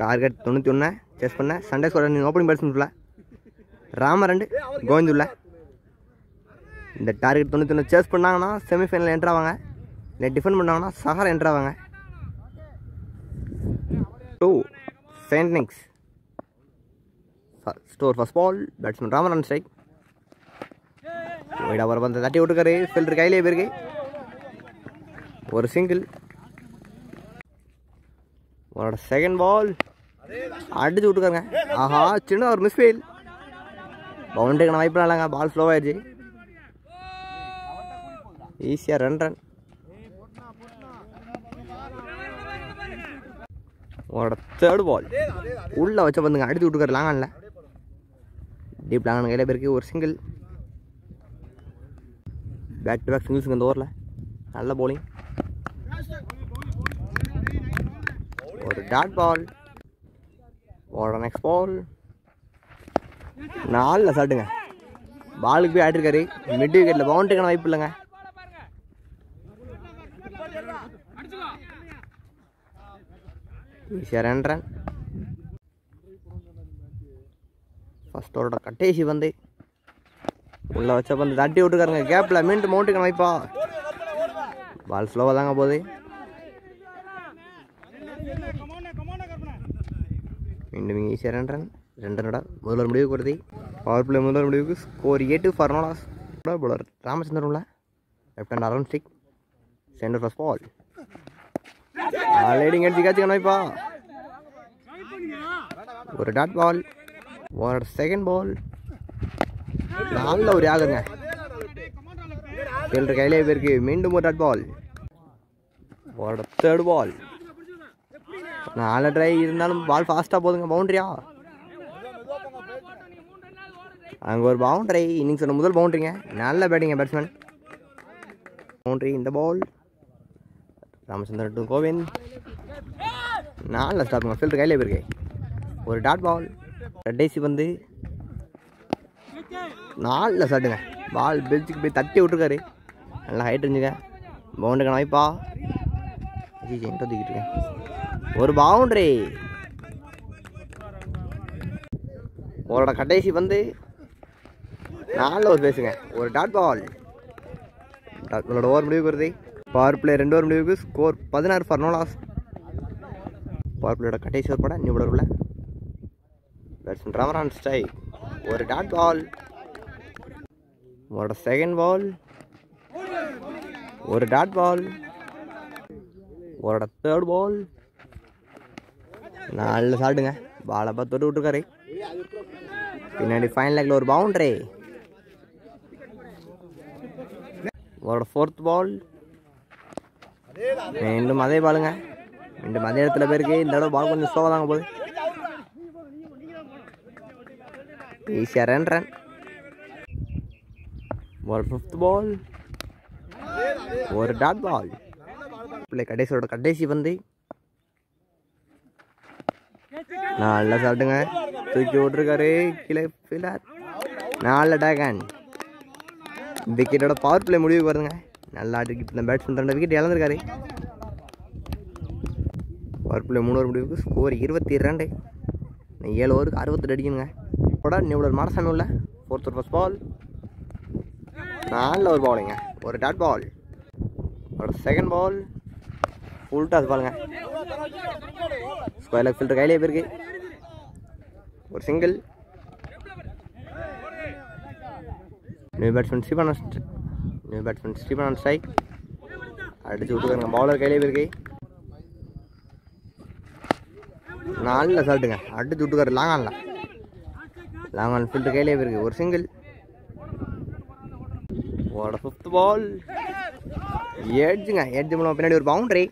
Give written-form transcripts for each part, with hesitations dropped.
Target 91 chase பண்ண Sunday squad opening batsman ராம 2 கோவிந்துள்ள. இந்த டார்கெட் 91 சேஸ் பண்ணாங்கன்னா செமிஃபைனல் என்ட்ரு ஆவாங்க. இல்லை டிஃபெண்ட் பண்ணாங்கன்னா சஹர் என்ட்ரு ஆவாங்க. 2 செயின்ட் ஸ்டோர் ஃபர்ஸ்ட் பால் பேட்ஸ்மேன் ராம ரன் ஸ்ட்ரைக். வைடா வர பந்து தட்டி விட்டுருக்காரு. ஃபில்டர் கையிலே போயிருக்கு. ஒரு சிங்கிள். உன்னோட செகண்ட் பால் அடிச்சு விட்டுருக்காங்க. ஆஹா சின்ன ஒரு மிஸ்ஃபீல். பவுண்டரிக்கான வாய்ப்பு இல்லைங்க. பால் ஸ்லோ ஆயிடுச்சு. ஈஸியாக 2 ரன். உன்னோட தேர்ட் பால் உள்ளே வச்ச பந்துங்க அடிச்சு விட்டுருக்காரு. லாங்கானில் டீப் லாங்கான கையில் போயிருக்கு. ஒரு சிங்கிள். பேக் டு பேக் சிங்கிள்ஸுங்க இந்த ஓவரில். நல்ல பவுலிங். ஒரு டாட் பால். ஓட நெக்ஸ்ட் பால் 4 சாட்டுங்க. பாலுக்கு போய் ஆட்டிருக்காரு. மிட் விக்கெட்டில் பவுண்டரிக்கான வாய்ப்பு இல்லைங்க. ஈஸியாக 2 ரன். ஃபர்ஸ்ட் ஓவரோட கட்டேசி வந்து உள்ள வச்ச பந்து தட்டி விட்டுருக்காருங்க. கேப்பில் மீண்டும் பவுண்டரிக்கான வாய்ப்பா. பால் ஸ்லோவாக தாங்க போகுது. மீண்டும் இங்கே ஈஸியாக 2 ரன். 2 ரனோட முதல்வர் முடிவுக்கு வருது. பவர் பிளே முதல்வர் முடிவுக்கு score 8 for no loss. Bowler Ramachandran உள்ள left hand around stick centre first ball. Leading எடுத்து காட்சிக்கான வாய்ப்பா. ஒரு டாட் பால். ஒரு செகண்ட் பால். நல்ல ஒரு ஆகுங்க. ஃபீல்டர் கையிலே போயிருக்கு. மீண்டும் ஒரு டாட் பால். ஒரு தேர்ட் பால். 4 ட்ரை இருந்தாலும் பால் ஃபாஸ்ட்டாக போதுங்க. பவுண்டரியா? அங்கே ஒரு பவுண்டரி. இன்னிங்ஸோட முதல் பவுண்டரிங்க. நல்ல பேட்டிங்க பேட்ஸ்மேன். பவுண்டரி. இந்த பால் ராமச்சந்திரன் டு கோவிந்த். 4 ஸ்டாப்புங்க. ஃபீல்டர் கையிலே போயிருக்கு. ஒரு டாட் பால். கடைசி வந்து 4 ஷாட்டுங்க. பால் பெல்ச்சுக்கு போய் தட்டி விட்டுருக்காரு. நல்லா ஹைட் இருந்துங்க. பவுண்டரிக்கான வாய்ப்பா. தூக்கிட்டு இருக்கேன். ஒரு பவுண்டரி. உங்களோட கடைசி வந்து 4 ஓவர் பேசுங்க. ஒரு டாட் பால். உங்களோட ஓவர் முடிவுக்கு வருது. பவர் பிளே 2 ஓவர் முடிவுக்கு ஸ்கோர் 16 ஃபார் நோலாஸ். பவர் பிளேயோட கடைசி ஓவர் போட நியூ உள்ள பேட்ஸ்மேன் ராமரான் ஸ்ட்ரைக். ஒரு டாட் பால். உங்களோட செகண்ட் பால். ஒரு டாட் பால். உங்களோட தேர்ட் பால். 4 ஷாட்டுங்க. பாலை பார்த்து தொட்டு விட்டுருக்காரு. பின்னாடி ஃபைனல் லேக்கில் ஒரு பவுண்டரி. உங்களோட ஃபோர்த் பால். மீண்டும் அதே பாலுங்க. மீண்டும் அதே இடத்துல போயிருக்கு. இந்த தடவை பால் கொஞ்சம் ஸ்லோவாக தாங்க போகுது. ஈஸியாக 2 ரன். ஒரு ஃபிஃப்த் பால். ஒரு டாட் பால். கடைசியோட கடைசி வந்து 4 ஷாட்டுங்க. தூக்கி விட்டுருக்காரு. கீழே ஃபீலர். 4 டேகன். விக்கெட்டோட பவர் பிளே முடிவுக்கு வருதுங்க. நல்லா ஆட்டு இந்த பேட்ஸ்மேன் 2 விக்கெட் இழந்திருக்காரு. பவர் பிளே 3 ஓவர் முடிவுக்கு ஸ்கோர் 22. 7 ஓவருக்கு 68 அடிக்கணுங்க. கூட நியூலர் மாடசாமி உள்ள fourth over first ball. 4 over பாலிங்க. ஒரு டாட் பால். ஒரு செகண்ட் பால். ஃபுல் டாஸ் பாலுங்க. ஸ்கொயர் லெக் ஃபில்டர் கையிலே போயிருக்கு. ஒரு single. New batsman Stephen strike. அடிச்சு விட்டுருக்காங்க. பவுலர் கையிலே போயிருக்கு. 4 ஷாட்டுங்க. அடிச்சு விட்டுருக்காரு. லாங் ஆன் ஃபீல்டர் கையிலே போயிருக்கு. ஒரு சிங்கிள். ஒரு ஃபிஃப்த் பால். எட்ஜுங்க. எட்ஜ் மூலம் பின்னாடி ஒரு பவுண்டரி.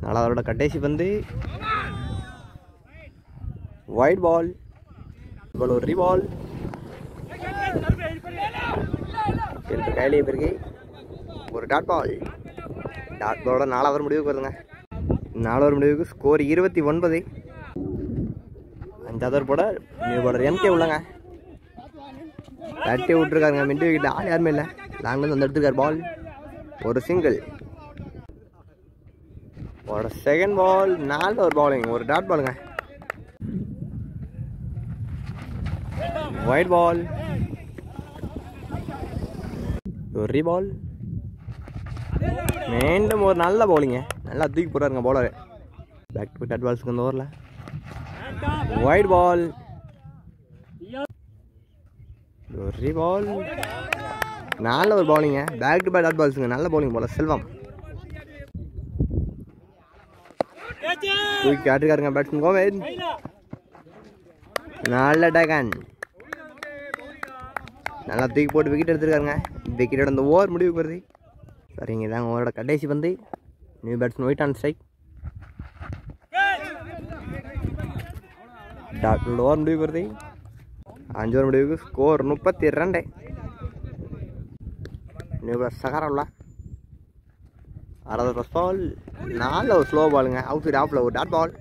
4 கடைசி வந்து ஒயிட் பால். ஒரு ரீபால். கையிலே போயிருக்கு. ஒரு டாட் பால். டாட் பாலோட 4 ஓவர் முடிவுக்கு வருதுங்க. 4 ஓவர் முடிவுக்கு ஸ்கோர் 29. 5 ஓவர் போட நியூ பாலர் எம்கே உள்ளங்க. தட்டி விட்டுருக்காருங்க. Mid wicket. ஆள் யாருமே இல்லை. லாங்லேருந்து வந்து எடுத்துருக்காரு பால். ஒரு சிங்கிள். ஒரு செகண்ட் பால், 4 ஓவர் பவுலிங், ஒரு டாட் பாலுங்க. ஒயிட் பால், ஒரு ரீபால், மீண்டும் ஒரு நல்ல பவுலிங்க, நல்லா தூக்கி போடுறாருங்க பவுலரு. பேக் டு டாட் பால்ஸுக்கு இந்த ஓவரில். ஒயிட் பால், ஒரு ரீபால், நல்ல ஒரு பவுலிங்க, பேக் டு பேக் டாட் பால்ஸுங்க, நல்ல பவுலிங் போல செல்வம். தூக்கி ஆட்டுக்காருங்க பேட்ஸ்மேன் கோவிந்த், நல்ல டேகன், நல்லா தூக்கி போட்டு விக்கெட் எடுத்துருக்காருங்க. விக்கெட்டோட இந்த ஓவர் முடிவுக்கு வருது. சரிங்க, இதாங்க ஓவரோட கடைசி பந்து. New batsman White on strike. டாட்டோட ஓவர் முடிவுக்கு வருது. 5 ஓவர் முடிவுக்கு ஸ்கோர் 32. நியூ பேட்ஸ் சகாரா உள்ள 6வது ஃபர்ஸ்ட் பால், 4 ஒரு ஸ்லோ பாலுங்க, அவுட் சைட் ஆஃப்ல ஒரு டாட் பால்.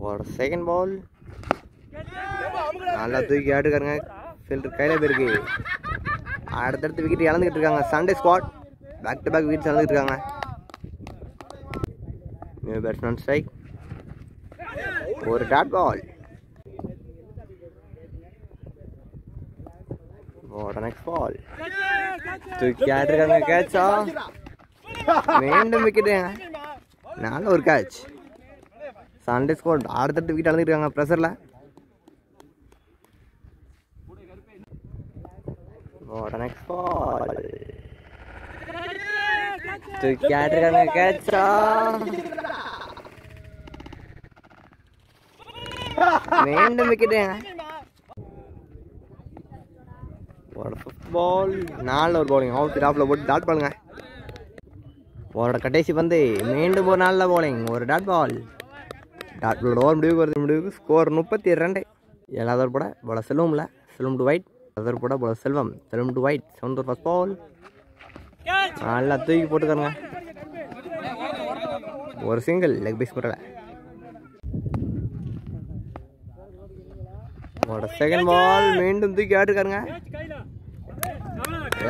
ஒரு செகண்ட் பால், நல்லா தூக்கி ஆட்டுக்காருங்க, ஃபில்டர் கையில் போயிருக்கு. அடுத்தடுத்து விக்கெட் இழந்துக்கிட்டு இருக்காங்க Sunday squad, back to back wickets இழந்துக்கிட்டு இருக்காங்க. நியூ பேட்ஸ்மேன் ஸ்ட்ரைக், ஒரு டாட் பால். நெக்ஸ்ட் பால், தூக்கி ஆட்டுக்காருங்க, கேட்சா, மீண்டும் விக்கெட்டுங்க, நல்ல ஒரு கேட்ச். சண்டே ஸ்குவாட் அடுத்தடுத்து விக்கெட் இழந்துக்கிட்டு இருக்காங்க ப்ரெஷரில். நெக்ஸ்ட் பால், தூக்கி ஆட்டுக்காருங்க, கேட்சா, மீண்டும் விக்கெட்டுங்க. ஒரு ஃபிஃப்த் பால், 4 ஒரு பவுலிங், அவுட் சைட் ஆஃப்ல போட்டு டாட் பாலுங்க. ஓவரோட கடைசி பந்து, மீண்டும் ஒரு நல்ல பவுலிங், ஒரு டாட் பால். டாட் பாலோட ஓவர் முடிவுக்கு வருது. முடிவுக்கு ஸ்கோர் 32. 7வது ஓவர் போட போல செல்வம்ல, செல்வம் டு ஒயிட். அதர் போட போல Selvam, Selvam to White. 7th over first ball, நல்லா தூக்கி போட்டுக்காருங்க, ஒரு சிங்கிள், லெக் பீஸ் போட்டல. செகண்ட் பால், மீண்டும் தூக்கி ஆட்டுக்காருங்க,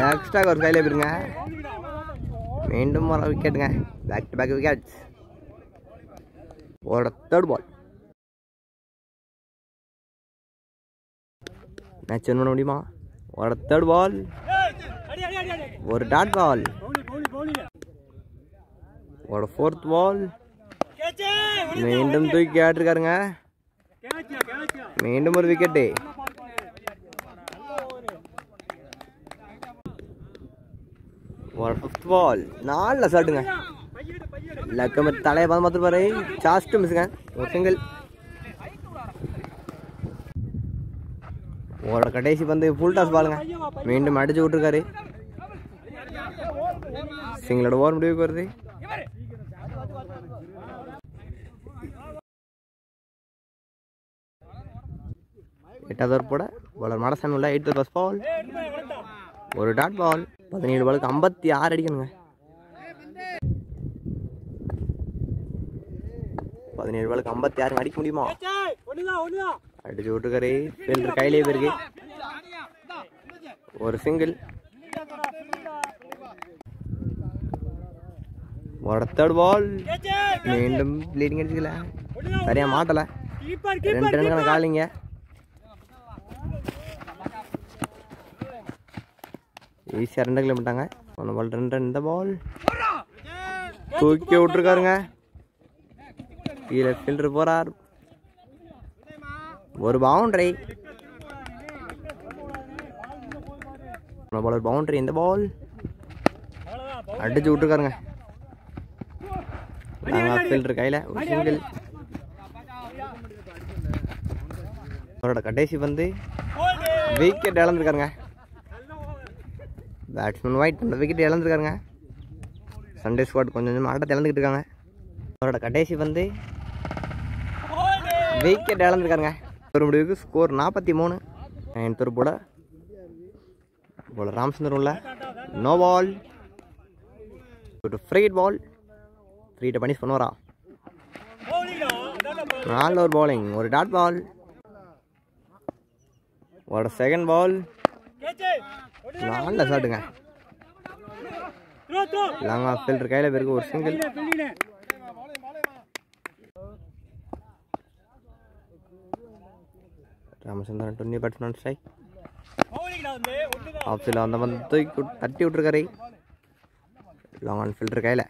எக்ஸ்ட்ரா ஒரு கையில் போயிருங்க, மீண்டும் ஒரு விக்கெட்டுங்க, பேக் டு பேக் விக்கெட்ஸ். ஒரு தேர்ட் பால், மேட்ச் வின் பண்ண முடியுமா? ஒரு தேர்ட் பால், ஒரு டாட் பால். ஒரு ஃபோர்த் பால், மீண்டும் தூக்கி ஆட்டுருக்காருங்க, மீண்டும் ஒரு விக்கெட்டு. ஒரு ஃபிஃப்த் பால், 4 ஷாட்டுங்க, லக்கம தலையை பார்த்து மாத்திருப்பாரு, ஜாஸ்ட் மிஸ்ஸுங்க, ஒரு சிங்கிள். ஒரு கடைசி பந்து ஃபுல் டாஸ் பாலுங்க, மீண்டும் அடிச்சு விட்டுருக்காரு, சிங்கிளோட ஓவர் முடிவுக்கு வருது. எட்டாவது ஓவர் போட பாலர் மடசாமி உள்ள 8th ஃபர்ஸ்ட் பால், ஒரு டாட் பால். 17 பாலுக்கு 56 அடிக்கணுங்க. 17 பாலுக்கு 56 அடிக்க முடியுமா? அடிச்சு விட்டுக்காரு, ஃபீல்டர் கையிலே போயிருக்கு, ஒரு சிங்கிள். ஒரு தேர்ட் பால், மீண்டும் லீடிங் அடிச்சுக்கல, சரியா மாட்டல, 2 ரன்னுக்கான காலிங்க. ஈஸியாக 2 கிலோமீட்டாங்க. 1 பால் 2 ரன். இந்த பால் தூக்கி விட்டுருக்காருங்க, கீழே ஃபீல்டர் போறார், ஒரு பவுண்டரி. பால் பவுண்டரி. இந்த பால் அடிச்சு விட்டுருக்காருங்க, ஃபீல்டர் கையில், ஒரு சிங்கிள். அவரோட கடைசி வந்து விக்கெட் இழந்திருக்காருங்க, பேட்ஸ்மேன் ஒயிட் அந்த விக்கெட் இழந்திருக்காருங்க. சண்டே ஸ்குவாட் கொஞ்சம் கொஞ்சமாக ஆட்டத்தை இழந்துக்கிட்டு இருக்காங்க. அவரோட கடைசி வந்து விக்கெட் இழந்திருக்காருங்க. ஒரு முடிவுக்கு ஸ்கோர் 43. 9th ஓவர் போட போல ராமச்சந்திரன் உள்ள நோ பால், ஃப்ரீ பால், ஃப்ரீட்டை பனிஷ் பண்ணுவாரா? 4 ஓவர் பவுலிங், ஒரு டாட் பால். ஒரு செகண்ட் பால், நல்ல ஷாட்டுங்க, லாங் ஆஃப் ஃபில்டர் கையில் போயிருக்கு ஒரு single. Ramachandran 20 batsman strike. Off சைடில் அந்த வந்து தட்டி விட்டுருக்காரு. லாங் ஆன் ஃபில்டர் கையில்.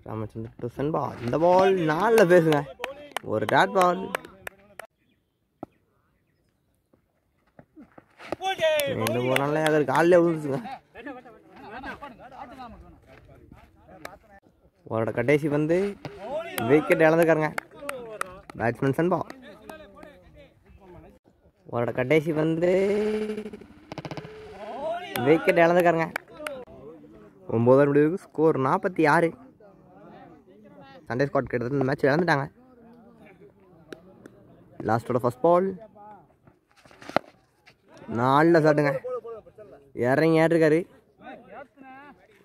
ராமச்சந்திரன் டு சென் பால். இந்த பால் 4ல் பேசுங்க. ஒரு டாட் பால். மீண்டும் ஒரு நாள் அது காலில் விழுந்துச்சுங்க. அவரோட கடைசி வந்து விக்கெட் இழந்துக்காருங்க. பேட்ஸ்மேன் சென் பால். அவரோட கடைசி வந்து விக்கெட் இழந்துக்காருங்க. 9 முடிவுக்கு ஸ்கோர் 46. சண்டே ஸ்குவாட் கிட்டத்தட்ட இந்த மேட்ச் இழந்துட்டாங்க. லாஸ்டோட first ball 4ல் சாட்டுங்க. இறங்கி ஏறிருக்காரு.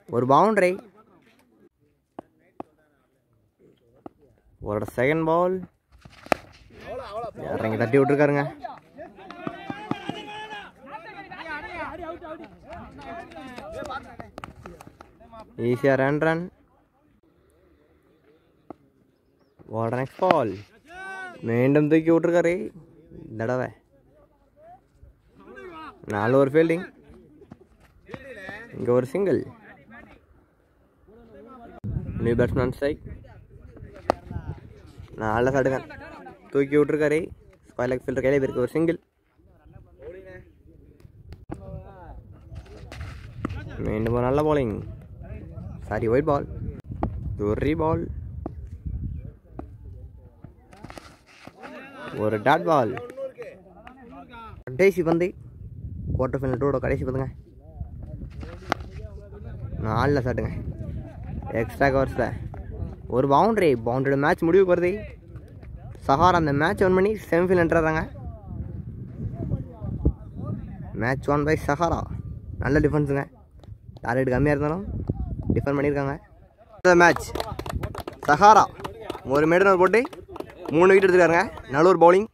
ஒரு பவுண்டரி. அவரோட செகண்ட் பால் இறங்கி தட்டி விட்டுருக்காருங்க. ஈஸியாக ரன். வாட் நெக்ஸ்ட் பால். மீண்டும் தூக்கி விட்டுருக்காரு. தடவை 4 ஒரு ஃபீல்டிங். இங்கே ஒரு சிங்கிள். New batsman strike. 4ல் சாட்டுங்க. தூக்கி விட்டுருக்காரு. ஸ்கொயர் லெக் ஃபீல்டர் கையில் போயிருக்கு ஒரு சிங்கிள். மீண்டும் ஒரு நல்ல பாலிங். Sorry white ball. ஒரு பால். ஒரு டாட் பால். கடைசி பந்து குவார்டர் ஃபைனல் 2 கடைசி பந்துங்க. 4ல் சாட்டுங்க. எக்ஸ்ட்ரா கவர்ஸில் ஒரு பவுண்டரியோட மேட்ச் முடிவுக்கு வருது. சஹாரா அந்த மேட்ச் ஒன் பண்ணி செமிஃபைனல் என்ட்ராங்க. Match won by Sahara. நல்ல டிஃபென்ஸுங்க. டார்கெட் கம்மியாக இருந்தாலும் டிஃபெண்ட் பண்ணியிருக்காங்க. இந்த மேட்ச் சஹாரா ஒரு மேடன் போட்டு 3 விக்கெட் எடுத்துருக்காருங்க. நல்ல ஒரு பவுலிங்.